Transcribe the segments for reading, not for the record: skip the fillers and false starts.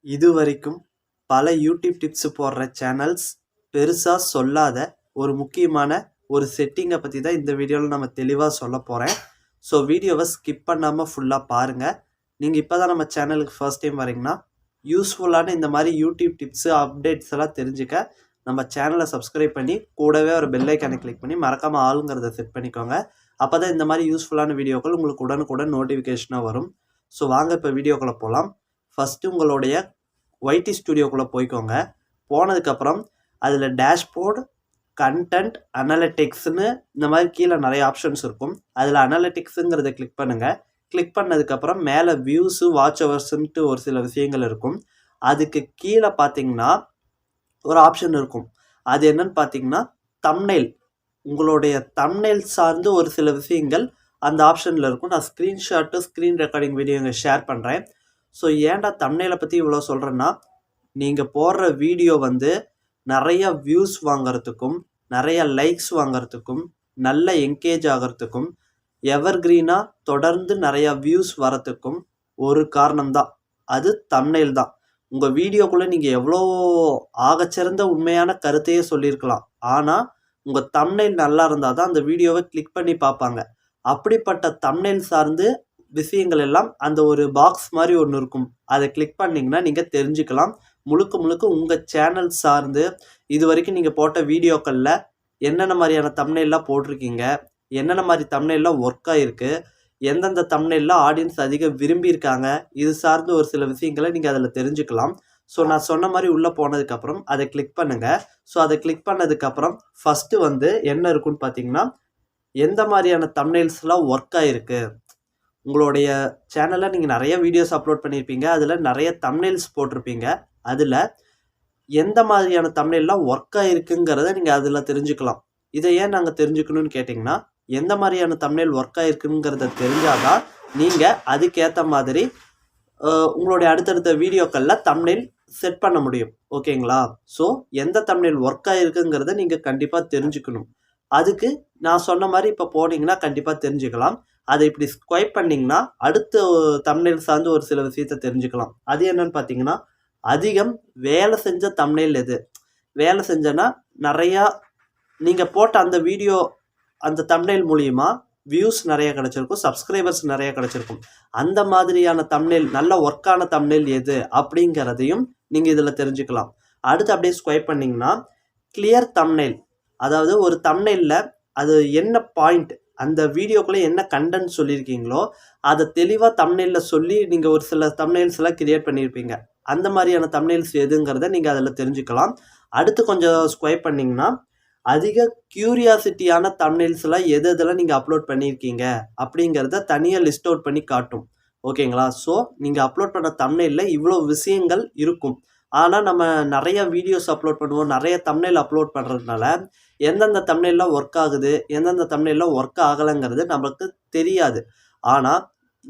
இதுவரைக்கும் பல YouTube tips போடுற சேனல்ஸ் பெருசாக சொல்லாத ஒரு முக்கியமான ஒரு செட்டிங்கை பற்றி தான் இந்த வீடியோவில் நம்ம தெளிவாக சொல்ல போகிறேன். ஸோ வீடியோவை ஸ்கிப் பண்ணாமல் ஃபுல்லாக பாருங்கள். நீங்கள் இப்போ தான் நம்ம சேனலுக்கு ஃபர்ஸ்ட் டைம் வரீங்கன்னா யூஸ்ஃபுல்லான இந்த மாதிரி யூடியூப் டிப்ஸு அப்டேட்ஸ் எல்லாம் தெரிஞ்சுக்க நம்ம சேனலை சப்ஸ்கிரைப் பண்ணி கூடவே ஒரு பெல் ஐக்கானை கிளிக் பண்ணி மறக்காமல் ஆளுங்கிறத செட் பண்ணிக்கோங்க. அப்போ தான் இந்த மாதிரி யூஸ்ஃபுல்லான வீடியோக்கள் உங்களுக்கு உடனுக்குடன் நோட்டிஃபிகேஷனாக வரும். ஸோ வாங்க இப்போ வீடியோக்குள்ளே போகலாம். ஃபஸ்ட்டு உங்களுடைய ஒய்டி ஸ்டுடியோக்குள்ளே போய்க்கோங்க. போனதுக்கப்புறம் அதில் டேஷ்போர்டு, கண்டென்ட், அனலிட்டிக்ஸ்னு இந்த மாதிரி கீழே நிறைய ஆப்ஷன்ஸ் இருக்கும். அதில் அனலிட்டிக்ஸுங்கிறத கிளிக் பண்ணுங்கள். கிளிக் பண்ணதுக்கப்புறம் மேலே வியூஸு, வாட்ச் ஹவர்ஸுன்ட்டு ஒரு சில விஷயங்கள் இருக்கும். அதுக்கு கீழே பார்த்தீங்கன்னா ஒரு ஆப்ஷன் இருக்கும். அது என்னன்னு பார்த்தீங்கன்னா தம்ப்நெயில். உங்களுடைய தம்ப்நெயில் சார்ந்து ஒரு சில விஷயங்கள் அந்த ஆப்ஷனில் இருக்கும். நான் ஸ்க்ரீன்ஷாட்டு, ஸ்க்ரீன் ரெக்கார்டிங் வீடியோ இங்கே ஷேர் பண்ணுறேன். ஸோ ஏன்டா தம்ப்நெயிலை பற்றி இவ்வளோ சொல்கிறேன்னா, நீங்கள் போடுற வீடியோ நிறைய வியூஸ் வாங்கிறதுக்கும், நிறைய லைக்ஸ் வாங்கிறதுக்கும், நல்ல என்கேஜ் ஆகிறதுக்கும், எவர்கிரீனாக தொடர்ந்து நிறையா வியூஸ் வரத்துக்கும் ஒரு காரணம்தான், அது தம்ப்நெயில் தான். உங்கள் வீடியோக்குள்ளே நீங்கள் எவ்வளோ ஆகச்சிறந்த உண்மையான கருத்தையே சொல்லியிருக்கலாம். ஆனால் உங்கள் தம்ப்நெயில் நல்லா இருந்தால் தான் அந்த வீடியோவை கிளிக் பண்ணி பார்ப்பாங்க. அப்படிப்பட்ட தம்ப்நெயில் சார்ந்து விஷயங்கள் எல்லாம் அந்த ஒரு பாக்ஸ் மாதிரி ஒன்று இருக்கும். அதை கிளிக் பண்ணிங்கன்னா நீங்கள் தெரிஞ்சுக்கலாம். முழுக்க முழுக்க உங்கள் சேனல் சார்ந்து இது வரைக்கும் நீங்கள் போட்ட வீடியோக்களில் என்னென்ன மாதிரியான தம்ப்நெயில்லாம் போட்டிருக்கீங்க, என்னென்ன மாதிரி தம்ப்நெயில்லாம் ஒர்க் ஆகிருக்கு, எந்தெந்த தம்ப்நெயில்லாம் ஆடியன்ஸ் அதிகம் விரும்பியிருக்காங்க, இது சார்ந்து ஒரு சில விஷயங்களை நீங்கள் அதில் தெரிஞ்சுக்கலாம். ஸோ நான் சொன்ன மாதிரி உள்ளே போனதுக்கப்புறம் அதை கிளிக் பண்ணுங்கள். ஸோ அதை கிளிக் பண்ணதுக்கப்புறம் ஃபஸ்ட்டு என்ன இருக்குன்னு பார்த்தீங்கன்னா, எந்த மாதிரியான தம்ப்நெயில்ஸ்லாம் ஒர்க் ஆகிருக்கு. உங்களுடைய சேனலில் நீங்கள் நிறைய வீடியோஸ் அப்லோட் பண்ணியிருப்பீங்க. அதில் நிறைய தம்ப்நெயில்ஸ் போட்டிருப்பீங்க. அதில் எந்த மாதிரியான தம்ப்நெயில்லாம் ஒர்க் ஆகிருக்குங்கிறத நீங்கள் அதில் தெரிஞ்சுக்கலாம். இதை ஏன் நாங்கள் தெரிஞ்சுக்கணும்னு கேட்டிங்கன்னா, எந்த மாதிரியான தம்ப்நெயில் ஒர்க் ஆகிருக்குங்கிறத தெரிஞ்சால் தான் நீங்கள் அதுக்கேற்ற மாதிரி உங்களுடைய அடுத்தடுத்த வீடியோக்களில் தம்ப்நெயில் செட் பண்ண முடியும். ஓகேங்களா? ஸோ எந்த தம்ப்நெயில் ஒர்க் ஆகிருக்குங்கிறத நீங்கள் கண்டிப்பாக தெரிஞ்சுக்கணும். அதுக்கு நான் சொன்ன மாதிரி இப்போ போனீங்கன்னா கண்டிப்பாக தெரிஞ்சுக்கலாம். அதை இப்படி ஸ்வைப் பண்ணிங்கன்னா அடுத்த தம்ப்நெயில் சார்ந்து ஒரு சில விஷயத்தை தெரிஞ்சுக்கலாம். அது என்னன்னு பார்த்தீங்கன்னா, அதிகம் வேலை செஞ்ச தம்ப்நெயில் எது? வேலை செஞ்சனா நிறையா நீங்கள் போட்ட அந்த வீடியோ அந்த தம்ப்நெயில் மூலிமா வியூஸ் நிறைய கிடச்சிருக்கும், சப்ஸ்கிரைபர்ஸ் நிறைய கிடச்சிருக்கும். அந்த மாதிரியான தம்ப்நெயில், நல்ல ஒர்க்கான தம்ப்நெயில் எது அப்படிங்கிறதையும் நீங்கள் இதில் தெரிஞ்சுக்கலாம். அடுத்து அப்படியே ஸ்வைப் பண்ணிங்கன்னா கிளியர் தம்ப்நெயில், அதாவது ஒரு தம்ப்நெயிலில் அது என்ன பாயிண்ட், அந்த வீடியோக்குள்ளே என்ன கண்டென்ட் சொல்லியிருக்கீங்களோ அதை தெளிவாக தம்ப்நெயிலில் சொல்லி நீங்கள் ஒரு சில தம்ப்நெயில்ஸ் எல்லாம் கிரியேட் பண்ணியிருப்பீங்க. அந்த மாதிரியான தம்ப்நெயில்ஸ் எதுங்கிறத நீங்கள் அதில் தெரிஞ்சுக்கலாம். அடுத்து கொஞ்சம் ஸ்வைப் பண்ணிங்கன்னா அதிக க்யூரியாசிட்டியான தம்ப்நெயில்ஸ்லாம் எதெல்லாம் நீங்கள் அப்லோட் பண்ணியிருக்கீங்க அப்படிங்கிறத தனியாக லிஸ்ட் அவுட் பண்ணி காட்டும். ஓகேங்களா? ஸோ நீங்கள் அப்லோட் பண்ண தம்ப்நெயிலில் இவ்வளோ விஷயங்கள் இருக்கும். ஆனால் நம்ம நிறைய வீடியோஸ் அப்லோட் பண்ணுவோம், நிறைய தம்ப்நெயில் அப்லோட் பண்ணுறதுனால எந்தெந்த தம்ப்நெயில்லாம் ஒர்க் ஆகுது, எந்தெந்த தம்ப்நெயில்லாம் ஒர்க் ஆகலைங்கிறது நமக்கு தெரியாது. ஆனால்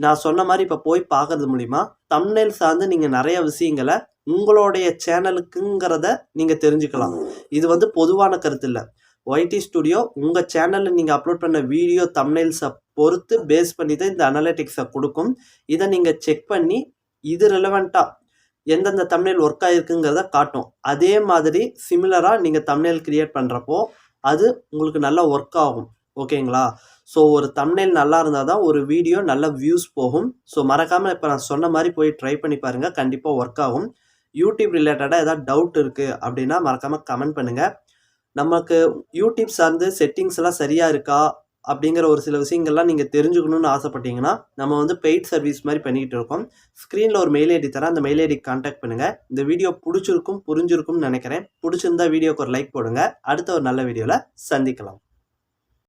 நான் சொன்ன மாதிரி இப்போ போய் பார்க்கறது மூலிமா தம்ப்நெயில் சார்ந்து நீங்கள் நிறைய விஷயங்களை உங்களுடைய சேனலுக்குங்கிறத நீங்கள் தெரிஞ்சுக்கலாம். இது பொதுவான கருத்து இல்லை. ஒய்டி ஸ்டுடியோ உங்கள் சேனலில் நீங்கள் அப்லோட் பண்ண வீடியோ தம்ப்நெயில்ஸை பொறுத்து பேஸ் பண்ணி தான் இந்த அனலிட்டிக்ஸை கொடுக்கும். இதை நீங்கள் செக் பண்ணி இது ரெலவெண்ட்டாக எந்தெந்த தம்ப்நெயில் ஒர்க் ஆகிருக்குங்கிறத காட்டும். அதே மாதிரி சிமிலராக நீங்கள் தம்ப்நெயில் கிரியேட் பண்ணுறப்போ அது உங்களுக்கு நல்லா ஒர்க் ஆகும். ஓகேங்களா? ஸோ ஒரு தம்ப்நெயில் நல்லா இருந்தால் தான் ஒரு வீடியோ நல்ல வியூஸ் போகும். ஸோ மறக்காமல் இப்போ நான் சொன்ன மாதிரி போய் ட்ரை பண்ணி பாருங்கள், கண்டிப்பாக ஒர்க் ஆகும். யூடியூப் ரிலேட்டடாக ஏதாவது டவுட் இருக்குது அப்படின்னா மறக்காமல் கமெண்ட் பண்ணுங்கள். நமக்கு யூடியூப் சார்ந்து செட்டிங்ஸ் எல்லாம் சரியாக இருக்கா அப்படிங்கிற ஒரு சில விஷயங்கள்லாம் நீங்கள் தெரிஞ்சுக்கணுன்னு ஆசைப்பட்டீங்கன்னா நம்ம பெய்ட் சர்வீஸ் மாதிரி பண்ணிக்கிட்டு இருக்கோம். ஸ்க்ரீனில் ஒரு மெயில் ஐடி தரேன், அந்த மெயில் ஐடிக்கு கான்டாக்ட் பண்ணுங்கள். இந்த வீடியோ புரிஞ்சிருக்கும்னு நினைக்கிறேன். பிடிச்சிருந்தா வீடியோக்கு ஒரு லைக் போடுங்க. அடுத்த ஒரு நல்ல வீடியோவில் சந்திக்கலாம்.